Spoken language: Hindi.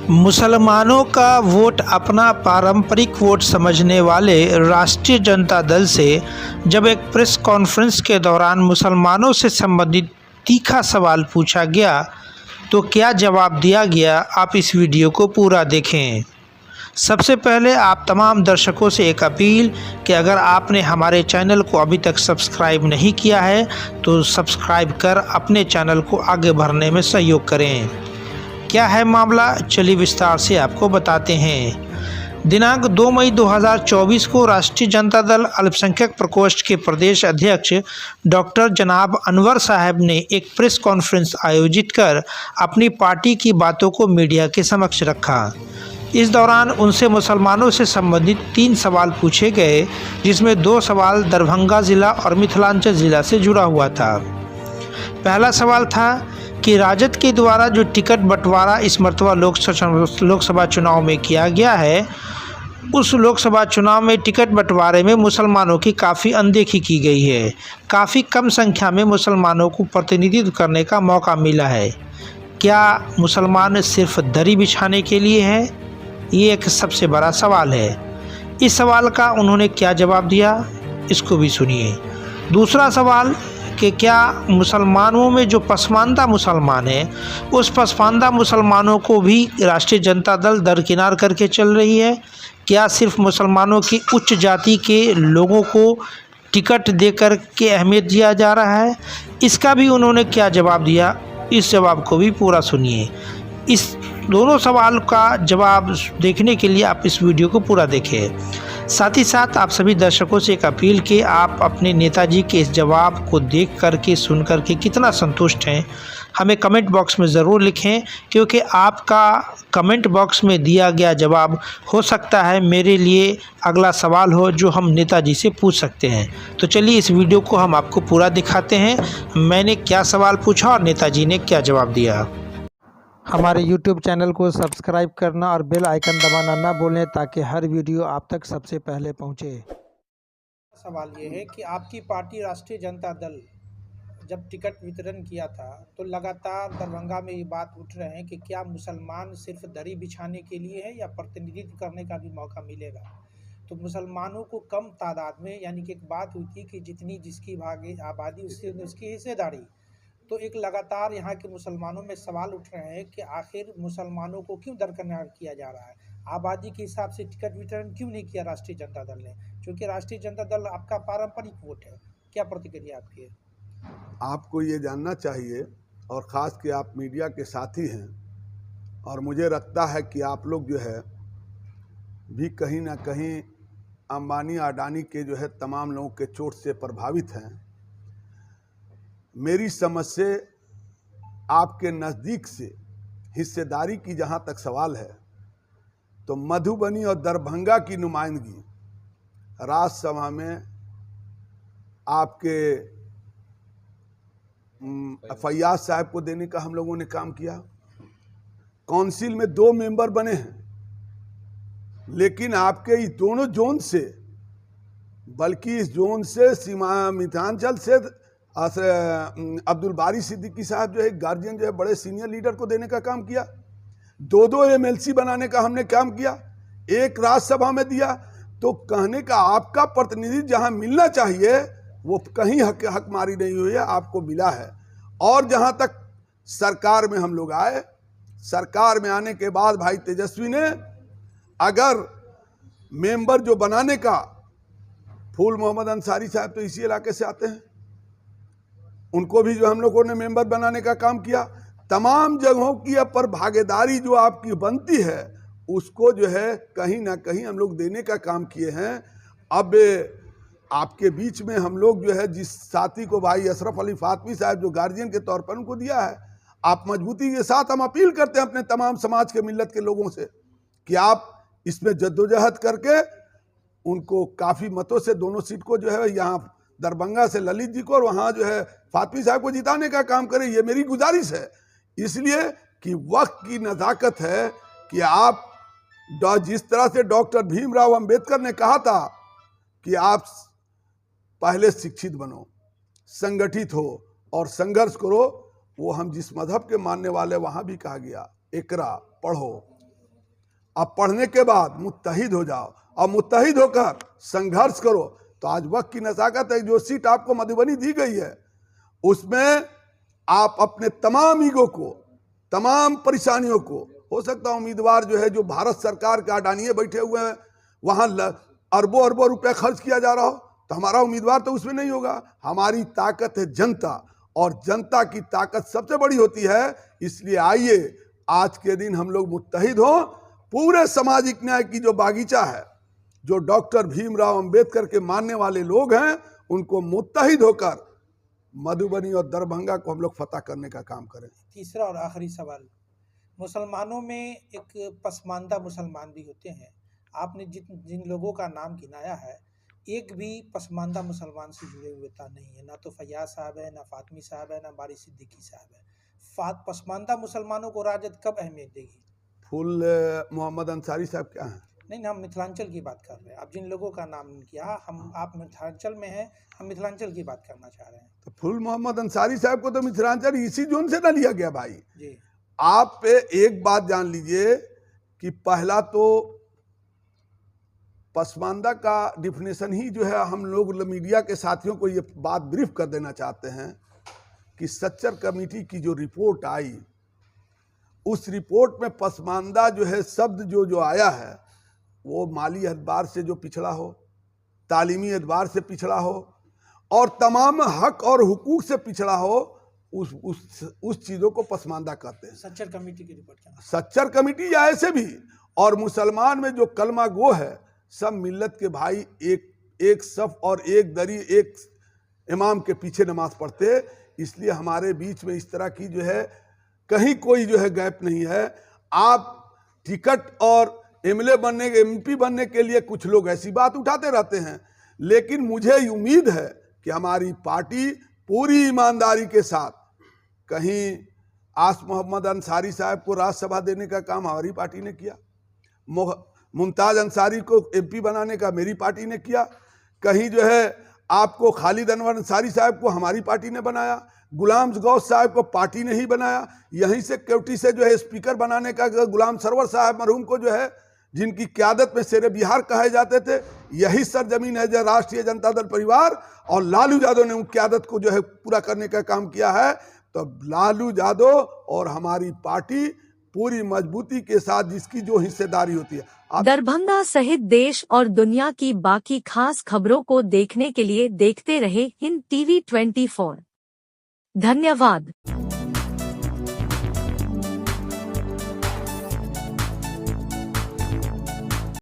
मुसलमानों का वोट अपना पारंपरिक वोट समझने वाले राष्ट्रीय जनता दल से जब एक प्रेस कॉन्फ्रेंस के दौरान मुसलमानों से संबंधित तीखा सवाल पूछा गया तो क्या जवाब दिया गया, आप इस वीडियो को पूरा देखें। सबसे पहले आप तमाम दर्शकों से एक अपील कि अगर आपने हमारे चैनल को अभी तक सब्सक्राइब नहीं किया है तो सब्सक्राइब कर अपने चैनल को आगे बढ़ने में सहयोग करें। क्या है मामला, चलिए विस्तार से आपको बताते हैं। दिनांक 2 मई 2024 को राष्ट्रीय जनता दल अल्पसंख्यक प्रकोष्ठ के प्रदेश अध्यक्ष डॉक्टर जनाब अनवर साहब ने एक प्रेस कॉन्फ्रेंस आयोजित कर अपनी पार्टी की बातों को मीडिया के समक्ष रखा। इस दौरान उनसे मुसलमानों से संबंधित 3 सवाल पूछे गए, जिसमें 2 सवाल दरभंगा ज़िला और मिथिलांचल ज़िला से जुड़ा हुआ था। पहला सवाल था कि राजद के द्वारा जो टिकट बंटवारा इस मर्तबा लोकसभा चुनाव में किया गया है, उस लोकसभा चुनाव में टिकट बंटवारे में मुसलमानों की काफ़ी अनदेखी की गई है। काफ़ी कम संख्या में मुसलमानों को प्रतिनिधित्व करने का मौका मिला है। क्या मुसलमान सिर्फ दरी बिछाने के लिए है? ये एक सबसे बड़ा सवाल है। इस सवाल का उन्होंने क्या जवाब दिया, इसको भी सुनिए। दूसरा सवाल कि क्या मुसलमानों में जो पसमानदा मुसलमान हैं, उस पसमानदा मुसलमानों को भी राष्ट्रीय जनता दल दरकिनार करके चल रही है? क्या सिर्फ मुसलमानों की उच्च जाति के लोगों को टिकट देकर के अहमियत दिया जा रहा है? इसका भी उन्होंने क्या जवाब दिया, इस जवाब को भी पूरा सुनिए। इस दोनों सवाल का जवाब देखने के लिए आप इस वीडियो को पूरा देखें। साथ ही साथ आप सभी दर्शकों से एक अपील कि आप अपने नेताजी के इस जवाब को देख करके सुन करके कितना संतुष्ट हैं, हमें कमेंट बॉक्स में ज़रूर लिखें, क्योंकि आपका कमेंट बॉक्स में दिया गया जवाब हो सकता है मेरे लिए अगला सवाल हो जो हम नेताजी से पूछ सकते हैं। तो चलिए इस वीडियो को हम आपको पूरा दिखाते हैं, मैंने क्या सवाल पूछा और नेताजी ने क्या जवाब दिया। हमारे YouTube चैनल को सब्सक्राइब करना और बेल आइकन दबाना ना भूलें ताकि हर वीडियो आप तक सबसे पहले पहुंचे। सवाल ये है कि आपकी पार्टी राष्ट्रीय जनता दल जब टिकट वितरण किया था तो लगातार दरभंगा में ये बात उठ रहे हैं कि क्या मुसलमान सिर्फ दरी बिछाने के लिए है या प्रतिनिधित्व करने का भी मौका मिलेगा। तो मुसलमानों को कम तादाद में, यानी कि एक बात हुई थी कि जितनी जिसकी आबादी उससे उसकी हिस्सेदारी, तो एक लगातार यहाँ के मुसलमानों में सवाल उठ रहे हैं कि आखिर मुसलमानों को क्यों दरकिनार किया जा रहा है। आबादी के हिसाब से टिकट वितरण क्यों नहीं किया राष्ट्रीय जनता दल ने, क्योंकि राष्ट्रीय जनता दल आपका पारंपरिक वोट है। क्या प्रतिक्रिया आपकी है? आपको ये जानना चाहिए, और ख़ास कि आप मीडिया के साथी हैं, और मुझे लगता है कि आप लोग जो है भी कहीं ना कहीं अंबानी अडानी के जो है तमाम लोगों के चोट से प्रभावित हैं। मेरी समझ से आपके नज़दीक से हिस्सेदारी की जहाँ तक सवाल है, तो मधुबनी और दरभंगा की नुमाइंदगी राज्यसभा में आपके फैयाज साहब को देने का हम लोगों ने काम किया। काउंसिल में 2 मेंबर बने हैं, लेकिन आपके इस दोनों जोन से, बल्कि इस जोन से सीमा मिथिलांचल से अब्दुल बारी सिद्दीकी साहब जो है गार्जियन जो है बड़े सीनियर लीडर को देने का काम किया। 2 MLC बनाने का हमने काम किया, एक राज्यसभा में दिया। तो कहने का आपका प्रतिनिधि जहां मिलना चाहिए वो कहीं हकमारी नहीं हुई है, आपको मिला है। और जहां तक सरकार में हम लोग आए, सरकार में आने के बाद भाई तेजस्वी ने अगर मेंबर जो बनाने का, फूल मोहम्मद अंसारी साहब तो इसी इलाके से आते हैं, उनको भी जो हम लोगों ने मेंबर बनाने का काम किया। तमाम जगहों की पर भागीदारी जो आपकी बनती है उसको जो है कहीं ना कहीं हम लोग देने का काम किए हैं। अब आपके बीच में हम लोग जो है जिस साथी को भाई अशरफ अली फातमी साहब जो गार्जियन के तौर पर उनको दिया है, आप मजबूती के साथ हम अपील करते हैं अपने तमाम समाज के मिल्लत के लोगों से कि आप इसमें जद्दोजहद करके उनको काफ़ी मतों से दोनों सीट को जो है यहाँ दरभंगा से ललित जी को और वहाँ जो है फातमी साहब को जिताने का काम करें। ये मेरी गुजारिश है, इसलिए कि वक्त की नज़ाकत है कि आप जिस तरह से डॉक्टर भीमराव अंबेडकर ने कहा था कि आप पहले शिक्षित बनो, संगठित हो और संघर्ष करो, वो हम जिस मजहब के मानने वाले वहाँ भी कहा गया, इकरा पढ़ो। अब पढ़ने के बाद मुत्तहिद हो जाओ और मुत्तहिद होकर संघर्ष करो। तो आज वक्त की नज़ाकत है, जो सीट आपको मधुबनी दी गई है उसमें आप अपने तमाम ईगो को, तमाम परेशानियों को, हो सकता है उम्मीदवार जो है, जो भारत सरकार के अडानिये बैठे हुए हैं, वहां अरबों अरबों रुपए खर्च किया जा रहा हो, तो हमारा उम्मीदवार तो उसमें नहीं होगा। हमारी ताकत है जनता, और जनता की ताकत सबसे बड़ी होती है। इसलिए आइए आज के दिन हम लोग मुत्तहिद हों। पूरे सामाजिक न्याय की जो बागीचा है, जो डॉक्टर भीमराव अंबेडकर के मानने वाले लोग हैं, उनको मुत्तहिद होकर मधुबनी और दरभंगा को हम लोग फतह करने का काम करें। तीसरा और आखिरी सवाल, मुसलमानों में एक पसमानदा मुसलमान भी होते हैं। आपने जिन लोगों का नाम गिनाया है, एक भी पसमानदा मुसलमान से जुड़े हुए नहीं है। ना तो फैयाज साहब है, ना फातमी साहब है, ना बारी सिद्दीकी साहब है। पसमानदा मुसलमानों को राजद कब अहमियत देगी? फुल मोहम्मद अंसारी साहब क्या हैं? नहीं, हम मिथिलांचल की बात कर रहे हैं। आप जिन लोगों का नाम किया, आप मिथिलांचल में हैं, हम मिथिलांचल की बात करना चाह रहे हैं। तो फुल मोहम्मद अंसारी साहब को तो मिथिलांचल इसी जोन से ना लिया गया भाई जी। आप एक बात जान लीजिए कि पहला तो पसमानदा का डिफिनेशन ही जो है, हम लोग मीडिया के साथियों को ये बात ब्रीफ कर देना चाहते हैं कि सच्चर कमेटी की जो रिपोर्ट आई, उस रिपोर्ट में पसमानदा जो है शब्द जो आया है, वो माली एतबार से जो पिछड़ा हो, तालीमी एतबार से पिछड़ा हो, और तमाम हक और हुकूक से पिछड़ा हो, उस चीज़ों को पसमानदा कहते हैं। सच्चर कमेटी की रिपोर्ट क्या? सच्चर कमेटी या ऐसे भी, और मुसलमान में जो कलमा गो है, सब मिल्लत के भाई एक सफ और एक दरी, एक इमाम के पीछे नमाज पढ़ते। इसलिए हमारे बीच में इस तरह की जो है कहीं कोई जो है गैप नहीं है। आप टिकट और एमएलए बनने, एमपी बनने के लिए कुछ लोग ऐसी बात उठाते रहते हैं, लेकिन मुझे उम्मीद है कि हमारी पार्टी पूरी ईमानदारी के साथ, कहीं आस मोहम्मद अंसारी साहब को राज्यसभा देने का काम हमारी पार्टी ने किया, मुमताज अंसारी को एमपी बनाने का मेरी पार्टी ने किया, कहीं जो है आपको खालिद अनवर अंसारी साहब को हमारी पार्टी ने बनाया, गुलाम गौस साहब को पार्टी ने ही बनाया, यहीं से केवटी से जो है स्पीकर बनाने का गुलाम सरवर साहब मरहूम को जो है, जिनकी क़यादत में शेरे बिहार कहे जाते थे, यही सरजमीन है जो राष्ट्रीय जनता दल परिवार और लालू यादव ने उन क़यादत को जो है पूरा करने का काम किया है। तो लालू यादव और हमारी पार्टी पूरी मजबूती के साथ, जिसकी जो हिस्सेदारी होती है। दरभंगा सहित देश और दुनिया की बाकी खास खबरों को देखने के लिए देखते रहे हिंद टीवी 24। धन्यवाद।